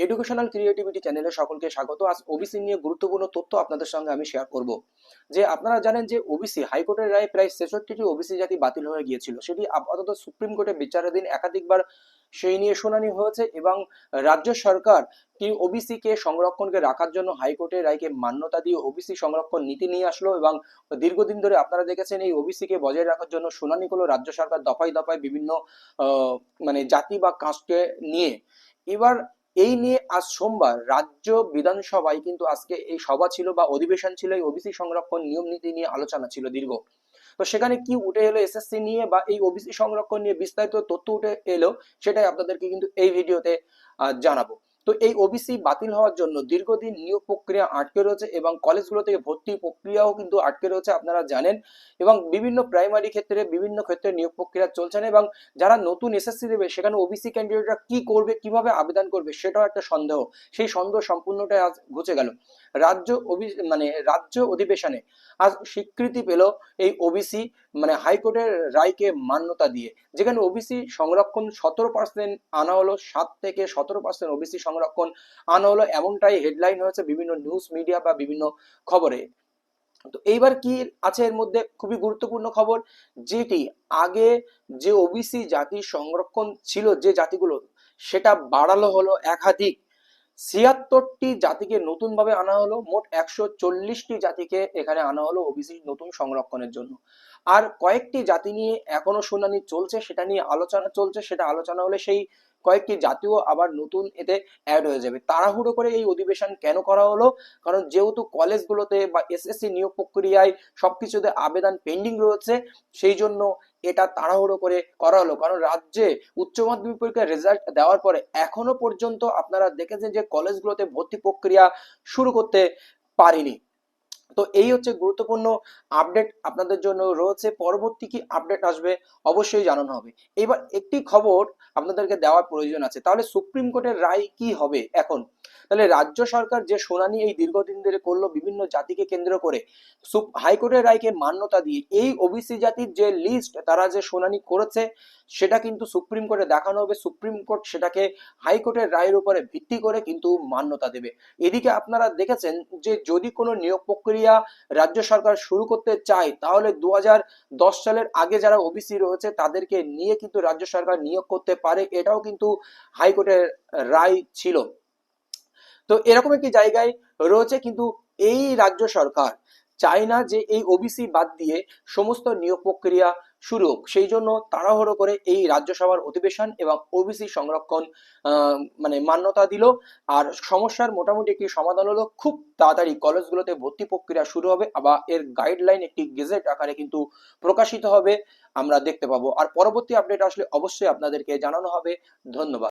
Educational creativity চ্যানেলে সকলকে স্বাগত। আজ ওবিসি নিয়ে গুরুত্বপূর্ণ তথ্য আপনাদের সঙ্গে আমি শেয়ার করব। যে আপনারা জানেন যে ওবিসি হাইকোর্টের রায়ে প্রায় 66টি ওবিসি জাতি বাতিল হয়ে গিয়েছিল, সেটি আপাতত সুপ্রিম কোর্টে বিচারাধীন। একাধিকবার সেই নিয়ে শুনানি হয়েছে এবং রাজ্য সরকার কি ওবিসি কে সংরক্ষণকে রাখার জন্য হাইকোর্টের রায়কে মান্যতা দিয়ে ওবিসি সংরক্ষণ নীতি নিয়ে আসলো এবং দীর্ঘদিন ধরে আপনারা দেখেছেন এই ওবিসি কে বজায় রাখার জন্য শুনানি করলো রাজ্য সরকার দফায় দফায় বিভিন্ন জাতি বা কাস্টকে নিয়ে। এবার এই নিয়ে আজ সোমবার রাজ্য বিধানসভায় কিন্তু আজকে এই সভা ছিল বা অধিবেশন ছিল, এই ওবিসি সংরক্ষণ নিয়ম নীতি নিয়ে আলোচনা ছিল দীর্ঘ। তো সেখানে কি উঠে এলো এসএসসি নিয়ে বা এই ওবিসি সংরক্ষণ নিয়ে বিস্তারিত তথ্য উঠে এলো, সেটাই আপনাদেরকে কিন্তু এই ভিডিওতে জানাবো। তো এই ওবিসি বাতিল হওয়ার জন্য দীর্ঘদিন নিয়োগ প্রক্রিয়া আটকে রয়েছে এবং কলেজগুলো থেকে ভর্তি প্রক্রিয়াও কিন্তু আটকে রয়েছে, আপনারা জানেন। এবং বিভিন্ন প্রাইমারি ক্ষেত্রে বিভিন্ন ক্ষেত্রে নিয়োগ প্রক্রিয়া চলছে না এবং যারা নতুন এসএসসি দেবে সেখানে ওবিসি ক্যান্ডিডেটরা কি করবে, কিভাবে আবেদন করবে, সেটাও একটা সন্দেহ। সেই সন্দেহ সম্পূর্ণটাই আজ ঘুচে গেল। রাজ্য অধিবেশনে আজ স্বীকৃতি পেল এই ওবিসি হাইকোর্টের রায়কে মান্যতা দিয়ে, যেখানে ওবিসি সংরক্ষণ 17% আনা হলো, 7 থেকে 17% ওবিসি সংরক্ষণ আনা হলো, এমনটাই হেডলাইন হয়েছে বিভিন্ন নিউজ মিডিয়া বা বিভিন্ন খবরে। তো এইবার কি আছে এর মধ্যে খুবই গুরুত্বপূর্ণ খবর, যেটি আগে যে ওবিসি জাতি সংরক্ষণ ছিল যে জাতিগুলো, সেটা বাড়ালো হলো একাধিক। 76টি জাতিকে নতুন ভাবে আনা হলো, মোট 140টি জাতিকে এখানে আনা হলো ওবিসি নতুন সংরক্ষণের জন্য। আর কয়েকটি জাতি নিয়ে এখনো শুনানি চলছে, সেটা নিয়ে আলোচনা চলছে, সেটা আলোচনা হলে সেই কয়েকটি জাতীয় আবার নতুন এতে অ্যাড হয়ে যাবে। তাড়াহুড়ো করে এই অধিবেশন কেন করা হলো? কারণ যেহেতু কলেজগুলোতে বা এসএসসি নিয়োগ প্রক্রিয়ায় সবকিছুতে আবেদন পেন্ডিং রয়েছে, সেই জন্য এটা তাড়াহুড়ো করে করা হলো। কারণ রাজ্যে উচ্চ মাধ্যমিক পরীক্ষার রেজাল্ট দেওয়ার পরে এখনো পর্যন্ত আপনারা দেখেছেন যে কলেজগুলোতে ভর্তি প্রক্রিয়া শুরু করতে পারেনি। তো এই হচ্ছে গুরুত্বপূর্ণ আপডেট আপনাদের জন্য রয়েছে। পরবর্তী কি আপডেট আসবে অবশ্যই জানানো হবে। এবার একটি খবর আপনাদেরকে দেওয়ার প্রয়োজন আছে, তাহলে সুপ্রিম কোর্টের রায় কি হবে এখন? তাহলে রাজ্য সরকার যে শুনানি এই দীর্ঘদিন ধরে করলো বিভিন্ন জাতিকে কেন্দ্র করে, হাইকোর্টের রায়কে মান্যতা দিয়ে এই ওবিসি জাতির যে লিস্ট তারা যে শুনানি করেছে সেটা কিন্তু সুপ্রিম কোর্টে দেখানো হবে। সুপ্রিম কোর্ট সেটাকে হাইকোর্টের রায়ের উপরে ভিত্তি করে কিন্তু মান্যতা দেবে। এদিকে আপনারা দেখেছেন যে যদি কোনো নিয়োগ প্রক্রিয়া রাজ্য সরকার শুরু করতে চায়, তাহলে 2010 সালের আগে যারা ওবিসি রয়েছে তাদেরকে নিয়ে কিন্তু রাজ্য সরকার নিয়োগ করতে পারে, এটাও কিন্তু হাইকোর্টের রায় ছিল। তো এরকম একটি জায়গায় রয়েছে, কিন্তু এই রাজ্য সরকার চায় না যে এই ওবিসি বাদ দিয়ে সমস্ত নিয়োগ প্রক্রিয়া শুরু হোক, সেই জন্য তাড়াহুড়ো করে এই রাজ্যসভার অধিবেশন এবং ওবিসি সংরক্ষণ মান্যতা দিল। আর সমস্যার মোটামুটি একটি সমাধান হলো, খুব তাড়াতাড়ি কলেজগুলোতে ভর্তি প্রক্রিয়া শুরু হবে, আবার এর গাইডলাইন একটি গেজেট আকারে কিন্তু প্রকাশিত হবে, আমরা দেখতে পাবো। আর পরবর্তী আপডেট আসলে অবশ্যই আপনাদেরকে জানানো হবে। ধন্যবাদ।